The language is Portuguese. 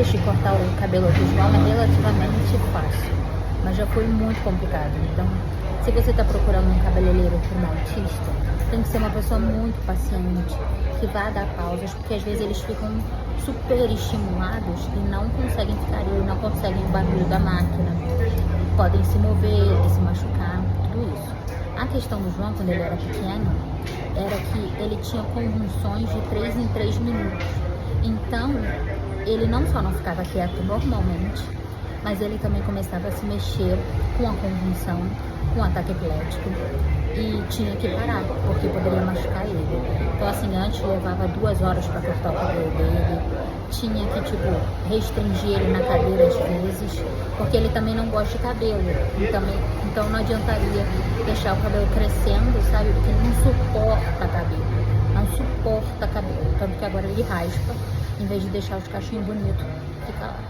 Hoje, cortar o cabelo do João é relativamente fácil, mas já foi muito complicado. Então, se você está procurando um cabeleireiro para um autista, tem que ser uma pessoa muito paciente, que vá dar pausas, porque às vezes eles ficam super estimulados e não conseguem ficar ali, não conseguem o barulho da máquina, podem se mover e se machucar, tudo isso. A questão do João, quando ele era pequeno, era que ele tinha convulsões de 3 em 3 minutos. Então, ele não só não ficava quieto normalmente, mas ele também começava a se mexer com a convulsão, com o ataque epilético, e tinha que parar, porque poderia machucar ele. Então, assim, antes levava 2 horas para cortar o cabelo dele, tinha que, restringir ele na cadeira às vezes, porque ele também não gosta de cabelo, então não adiantaria deixar o cabelo crescendo, sabe, porque ele não suporta cabelo, tanto que agora ele raspa, em vez de deixar os cachinhos bonitos, fica lá.